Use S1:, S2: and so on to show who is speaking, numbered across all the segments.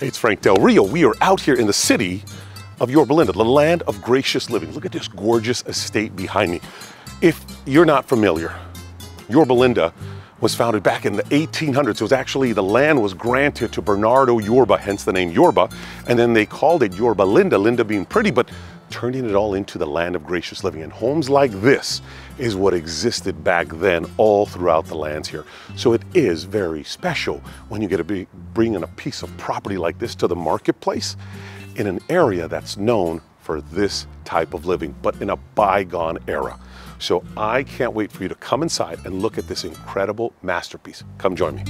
S1: Hey, it's Frank Del Rio. We are out here in the city of Yorba, the land of gracious living. Look at this gorgeous estate behind me. If you're not familiar, Yorba was founded back in the 1800s. It was actually, the land was granted to Bernardo Yorba, hence the name Yorba, and then they called it Yorba Linda being pretty, but turning it all into the land of gracious living. And homes like this is what existed back then all throughout the lands here. So it is very special when you get to bring in a piece of property like this to the marketplace in an area that's known for this type of living, but in a bygone era. So I can't wait for you to come inside and look at this incredible masterpiece. Come join me.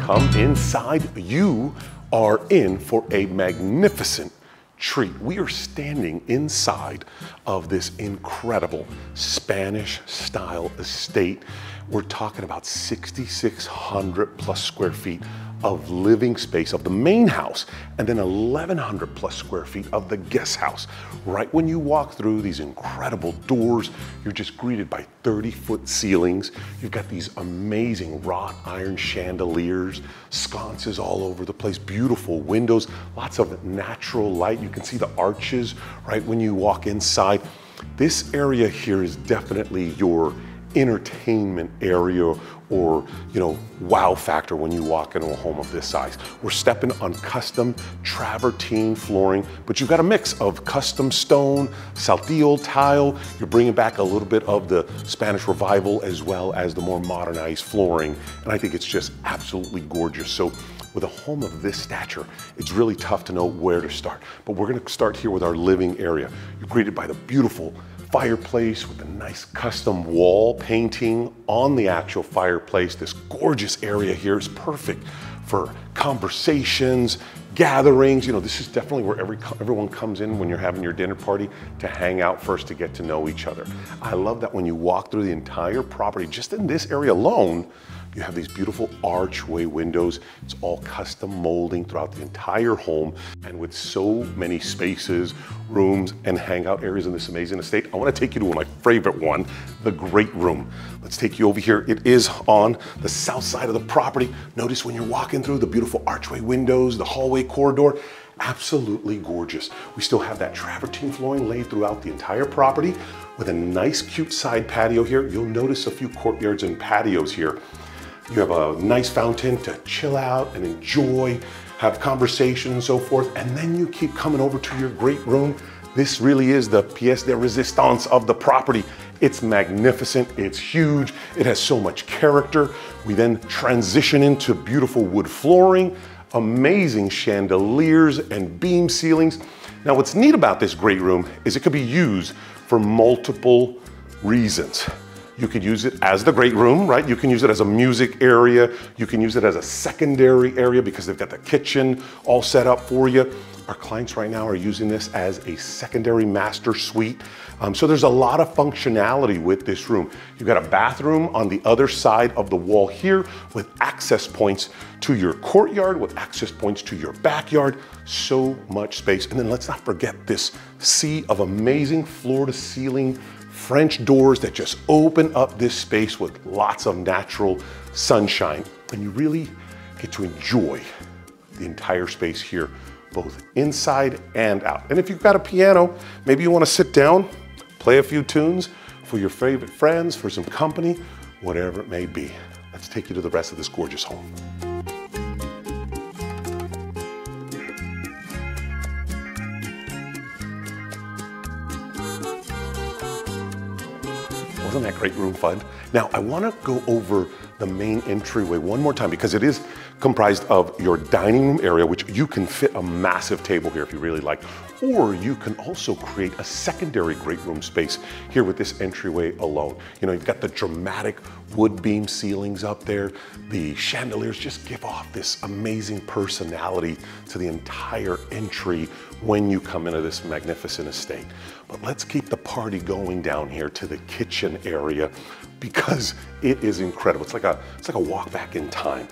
S1: Come inside. You are in for a magnificent treat. We are standing inside of this incredible Spanish style estate. We're talking about 6,600 plus square feet of living space of the main house, and then 1,100 plus square feet of the guest house. Right when you walk through these incredible doors, you're just greeted by 30-foot ceilings. You've got these amazing wrought iron chandeliers, sconces all over the place, beautiful windows, lots of natural light. You can see the arches right when you walk inside. This area here is definitely your entertainment area, or wow factor when you walk into a home of this size. We're stepping on custom travertine flooring, but you've got a mix of custom stone, saltillo tile. You're bringing back a little bit of the Spanish revival as well as the more modernized flooring, and I think it's just absolutely gorgeous. So with a home of this stature, it's really tough to know where to start, but we're gonna start here with our living area. You're greeted by the beautiful fireplace with a nice custom wall painting on the actual fireplace. This gorgeous area here is perfect for conversations, gatherings. This is definitely where everyone comes in when you're having your dinner party to hang out first, to get to know each other. I love that when you walk through the entire property, just in this area alone, you have these beautiful archway windows. It's all custom molding throughout the entire home. And with so many spaces, rooms, and hangout areas in this amazing estate, I want to take you to my favorite one, the great room. Let's take you over here. It is on the south side of the property. Notice when you're walking through the beautiful archway windows, the hallway corridor, absolutely gorgeous. We still have that travertine flooring laid throughout the entire property with a nice cute side patio here. You'll notice a few courtyards and patios here. You have a nice fountain to chill out and enjoy, have conversation and so forth, and then you keep coming over to your great room. This really is the pièce de résistance of the property. It's magnificent, it's huge, it has so much character. We then transition into beautiful wood flooring, amazing chandeliers and beam ceilings. Now what's neat about this great room is it could be used for multiple reasons. You could use it as the great room, right? You can use it as a music area. You can use it as a secondary area because they've got the kitchen all set up for you. Our clients right now are using this as a secondary master suite. So there's a lot of functionality with this room. You've got a bathroom on the other side of the wall here with access points to your courtyard, with access points to your backyard. So much space. And then let's not forget this sea of amazing floor to ceiling French doors that just open up this space with lots of natural sunshine. And you really get to enjoy the entire space here, both inside and out. And if you've got a piano, maybe you want to sit down, play a few tunes for your favorite friends, for some company, whatever it may be. Let's take you to the rest of this gorgeous home. Wasn't that great room fun? Now, I want to go over the main entryway one more time because it is comprised of your dining room area, which you can fit a massive table here if you really like, or you can also create a secondary great room space here with this entryway alone. You've got the dramatic wood beam ceilings up there. The chandeliers just give off this amazing personality to the entire entry when you come into this magnificent estate. But let's keep the party going down here to the kitchen area because it is incredible. It's like a walk back in time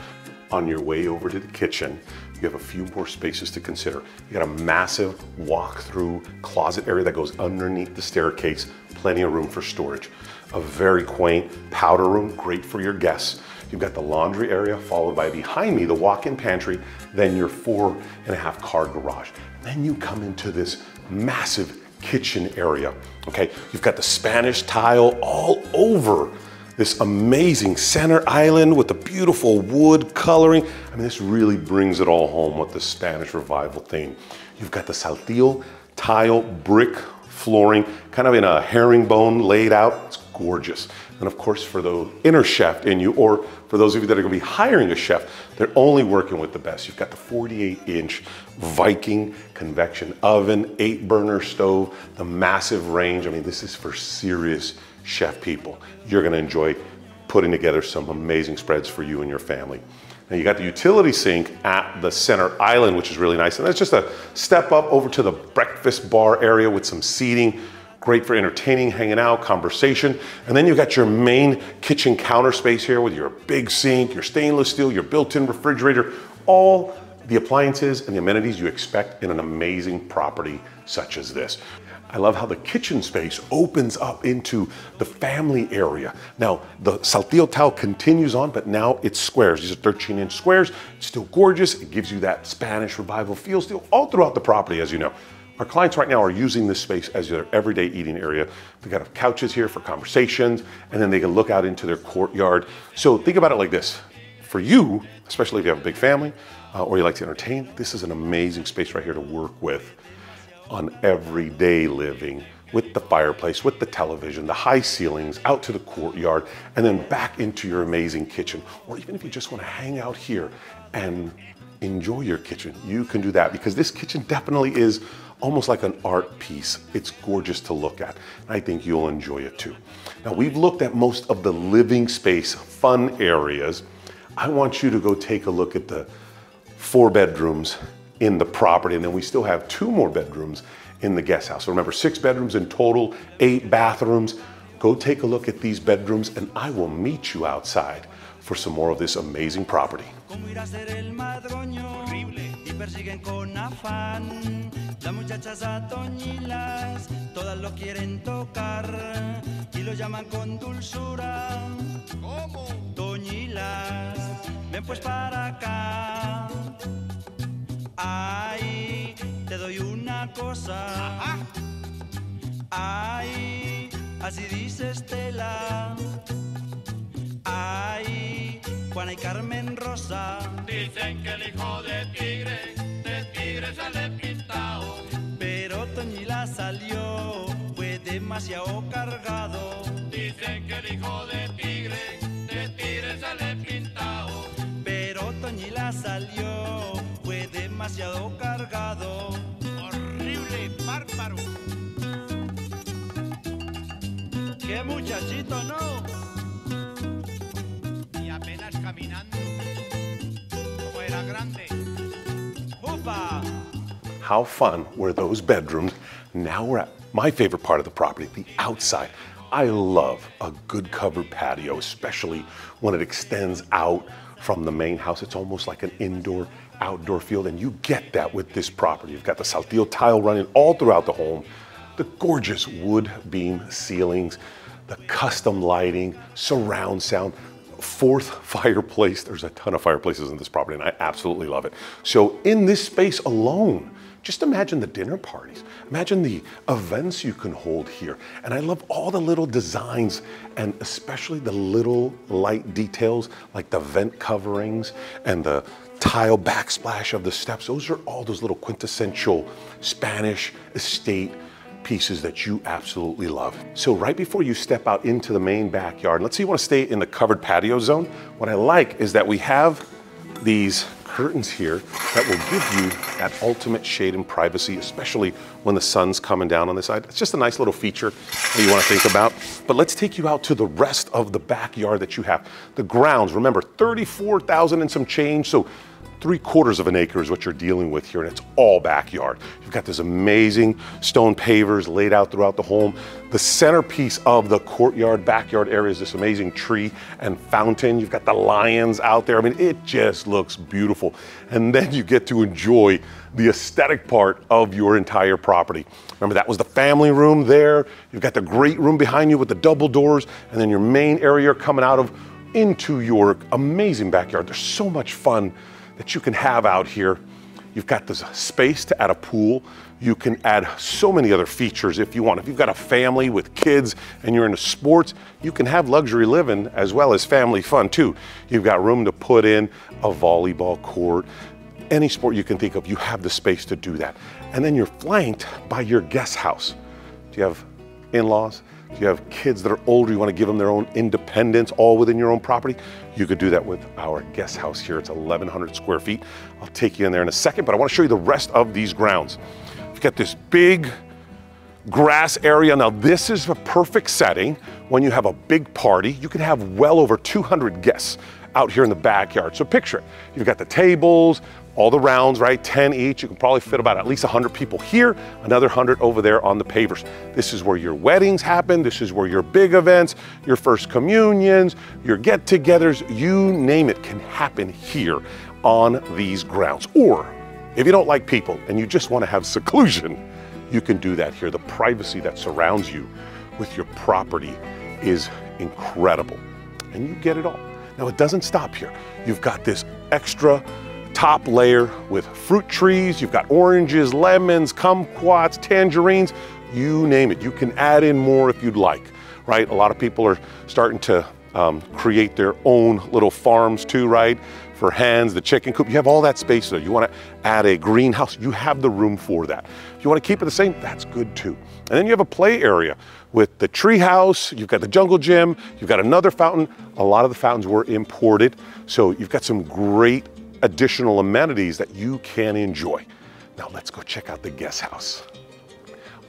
S1: on your way over to the kitchen you have a few more spaces to consider. You got a massive walk-through closet area that goes underneath the staircase, plenty of room for storage. A very quaint powder room, great for your guests. You've got the laundry area, followed by behind me, the walk-in pantry, then your 4.5 car garage. Then you come into this massive kitchen area, okay? You've got the Spanish tile all over this amazing center island with the beautiful wood coloring. I mean, this really brings it all home with the Spanish revival theme. You've got the Saltillo tile brick flooring, kind of in a herringbone laid out. It's gorgeous. And of course, for the inner chef in you, or for those of you that are gonna be hiring a chef, they're only working with the best. You've got the 48-inch Viking convection oven, 8-burner stove, the massive range. I mean, this is for serious chef people. You're gonna enjoy putting together some amazing spreads for you and your family. Now you got the utility sink at the center island, which is really nice. And that's just a step up over to the breakfast bar area with some seating. Great for entertaining, hanging out, conversation. And then you've got your main kitchen counter space here with your big sink, your stainless steel, your built-in refrigerator, all the appliances and the amenities you expect in an amazing property such as this. I love how the kitchen space opens up into the family area. Now, the Saltillo tile continues on, but now it's squares. These are 13-inch squares. It's still gorgeous. It gives you that Spanish revival feel still all throughout the property, as you know. Our clients right now are using this space as their everyday eating area. They've got couches here for conversations, and then they can look out into their courtyard. So think about it like this. For you, especially if you have a big family or you like to entertain, this is an amazing space right here to work with on everyday living, with the fireplace, with the television, the high ceilings, out to the courtyard, and then back into your amazing kitchen. Or even if you just want to hang out here and enjoy your kitchen, you can do that, because this kitchen definitely is almost like an art piece. It's gorgeous to look at. And I think you'll enjoy it too. Now, we've looked at most of the living space fun areas. I want you to go take a look at the 4 bedrooms in the property, and then we still have 2 more bedrooms in the guest house. So remember, 6 bedrooms in total, 8 bathrooms. Go take a look at these bedrooms, and I will meet you outside for some more of this amazing property. Las muchachas atoñilas, todas lo quieren tocar y lo llaman con dulzura. ¿Cómo? Toñilas, ven pues para acá. Ay, te doy una cosa. Ajá. Ay, así dice Estela. Ay, Juana y Carmen Rosa. Dicen que el hijo de tigre sale pintado. Pero Toñila salió, fue demasiado cargado. Dicen que el hijo de tigre sale pintado. Pero Toñila salió, fue demasiado cargado. Horrible, bárbaro. Qué muchachito, ¿no? Y apenas caminando, como era grande. ¡Upa! How fun were those bedrooms? Now we're at my favorite part of the property, the outside. I love a good covered patio, especially when it extends out from the main house. It's almost like an indoor-outdoor field, and you get that with this property. You've got the Saltillo tile running all throughout the home, the gorgeous wood beam ceilings, the custom lighting, surround sound, 4th fireplace. There's a ton of fireplaces in this property, and I absolutely love it. So in this space alone, just imagine the dinner parties. Imagine the events you can hold here. And I love all the little designs, and especially the little light details like the vent coverings and the tile backsplash of the steps. Those are all those little quintessential Spanish estate pieces that you absolutely love. So right before you step out into the main backyard, let's say you want to stay in the covered patio zone. What I like is that we have these curtains here that will give you that ultimate shade and privacy, especially when the sun's coming down on this side. It's just a nice little feature that you want to think about. But let's take you out to the rest of the backyard that you have. The grounds, remember, 34,000 and some change. So 3/4 of an acre is what you're dealing with here, and it's all backyard. You've got this amazing stone pavers laid out throughout the home. The centerpiece of the courtyard, backyard area is this amazing tree and fountain. You've got the lions out there. I mean, it just looks beautiful. And then you get to enjoy the aesthetic part of your entire property. Remember, that was the family room there. You've got the great room behind you with the double doors, and then your main area coming out of into your amazing backyard. There's so much fun that you can have out here. You've got this space to add a pool. You can add so many other features if you want. If you've got a family with kids and you're into sports, you can have luxury living as well as family fun too. You've got room to put in a volleyball court. Any sport you can think of, you have the space to do that. And then you're flanked by your guest house. Do you have in-laws? Do you have kids that are older, you want to give them their own independence all within your own property? You could do that with our guest house here. It's 1,100 square feet. I'll take you in there in a second, but I want to show you the rest of these grounds. You've got this big grass area. Now this is a perfect setting when you have a big party. You can have well over 200 guests out here in the backyard. So picture it. You've got the tables, all the rounds, right? 10 each. You can probably fit about at least 100 people here, another 100 over there on the pavers. This is where your weddings happen. This is where your big events, your first communions, your get-togethers, you name it, can happen here on these grounds. Or if you don't like people and you just want to have seclusion, you can do that here. The privacy that surrounds you with your property is incredible, and you get it all. Now, it doesn't stop here. You've got this extra top layer with fruit trees. You've got oranges, lemons, kumquats, tangerines, you name it. You can add in more if you'd like, right? A lot of people are starting to create their own little farms too, right? For hens, the chicken coop, you have all that space there. You want to add a greenhouse, you have the room for that. If you want to keep it the same, that's good too. And then you have a play area with the tree house, you've got the jungle gym, you've got another fountain. A lot of the fountains were imported, so you've got some great additional amenities that you can enjoy. Now let's go check out the guest house.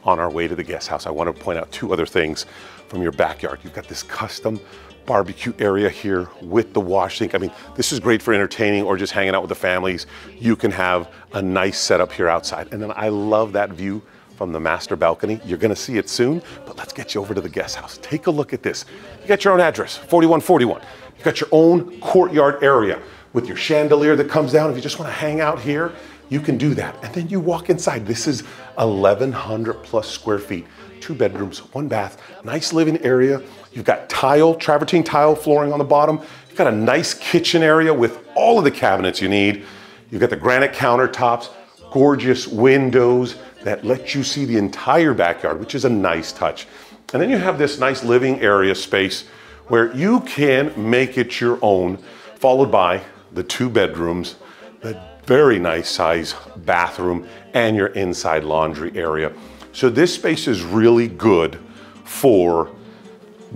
S1: On our way to the guest house, I want to point out two other things from your backyard. You've got this custom barbecue area here with the wash sink. I mean, this is great for entertaining or just hanging out with the families. You can have a nice setup here outside. And then I love that view from the master balcony. You're gonna see it soon, but let's get you over to the guest house. Take a look at this. You got your own address, 4141. You got your own courtyard area with your chandelier that comes down. If you just want to hang out here, you can do that. And then you walk inside. This is 1,100 plus square feet, 2 bedrooms, 1 bath, nice living area. You've got tile, travertine tile flooring on the bottom. You've got a nice kitchen area with all of the cabinets you need. You've got the granite countertops, gorgeous windows that let you see the entire backyard, which is a nice touch. And then you have this nice living area space where you can make it your own, followed by the 2 bedrooms, the very nice size bathroom, and your inside laundry area. So this space is really good for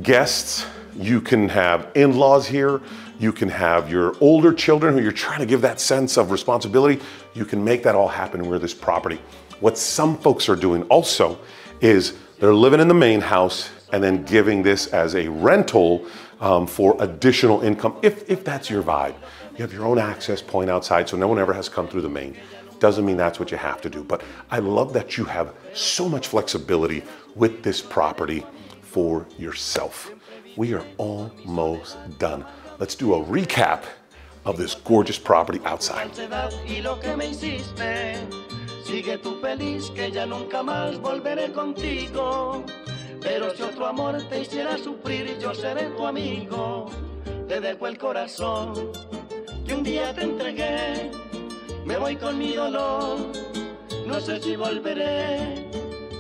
S1: guests. You can have in-laws here. You can have your older children who you're trying to give that sense of responsibility. You can make that all happen with this property. What some folks are doing also is they're living in the main house and then giving this as a rental for additional income, if that's your vibe. You have your own access point outside, so no one ever has to come through the main. Doesn't mean that's what you have to do, but I love that you have so much flexibility with this property for yourself. We are almost done. Let's do a recap of this gorgeous property outside.
S2: Sigue tú feliz, que ya nunca más volveré contigo. Pero si otro amor te hiciera sufrir, yo seré tu amigo. Te dejo el corazón que un día te entregué. Me voy con mi dolor, no sé si volveré.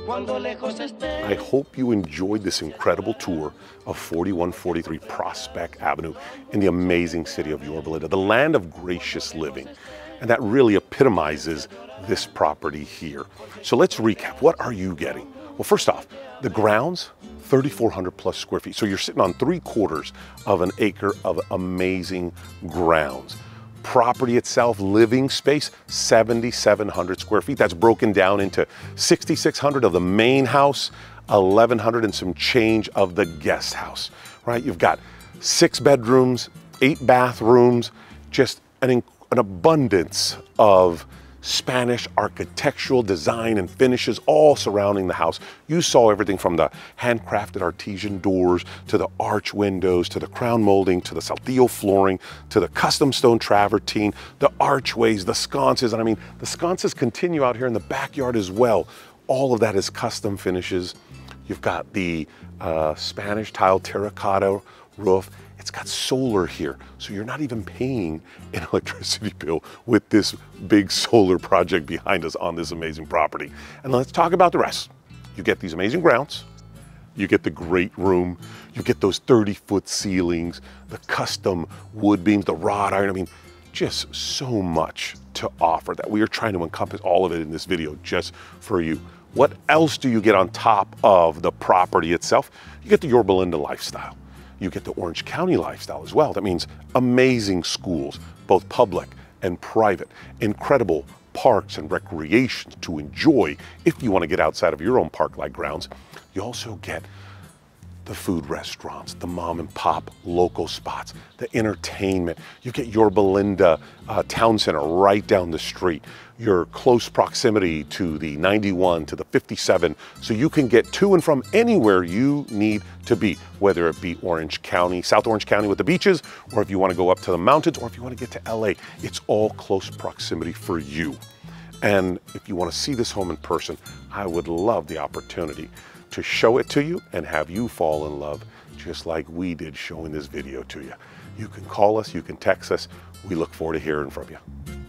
S2: Cuando lejos esté.
S1: I hope you enjoyed this incredible tour of 4143 Prospect Avenue in the amazing city of Yorba, the land of gracious living. And that really epitomizes this property here. So let's recap. What are you getting? Well, first off, the grounds, 3,400 plus square feet. So you're sitting on 3/4 of an acre of amazing grounds. Property itself, living space, 7,700 square feet. That's broken down into 6,600 of the main house, 1,100 and some change of the guest house, right? You've got 6 bedrooms, 8 bathrooms, just an an abundance of Spanish architectural design and finishes all surrounding the house. You saw everything from the handcrafted artesian doors to the arch windows to the crown molding to the saltillo flooring to the custom stone travertine, the archways, the sconces, and I mean the sconces continue out here in the backyard as well. All of that is custom finishes. You've got the Spanish tile terracotta roof. It's got solar here, so you're not even paying an electricity bill with this big solar project behind us on this amazing property. And let's talk about the rest. You get these amazing grounds, you get the great room, you get those 30-foot ceilings, the custom wood beams, the wrought iron. I mean, just so much to offer that we are trying to encompass all of it in this video just for you. What else do you get on top of the property itself? You get the Yorba lifestyle. You get the Orange County lifestyle as well. That means amazing schools, both public and private, incredible parks and recreation to enjoy if you want to get outside of your own park-like grounds. You also get the food restaurants, the mom and pop local spots, the entertainment. You get Yorba Town Center right down the street. Your close proximity to the 91, to the 57, so you can get to and from anywhere you need to be, whether it be Orange County, South Orange County with the beaches, or if you want to go up to the mountains, or if you want to get to LA. It's all close proximity for you. And if you want to see this home in person, I would love the opportunity to show it to you and have you fall in love just like we did showing this video to you. You can call us, you can text us. We look forward to hearing from you.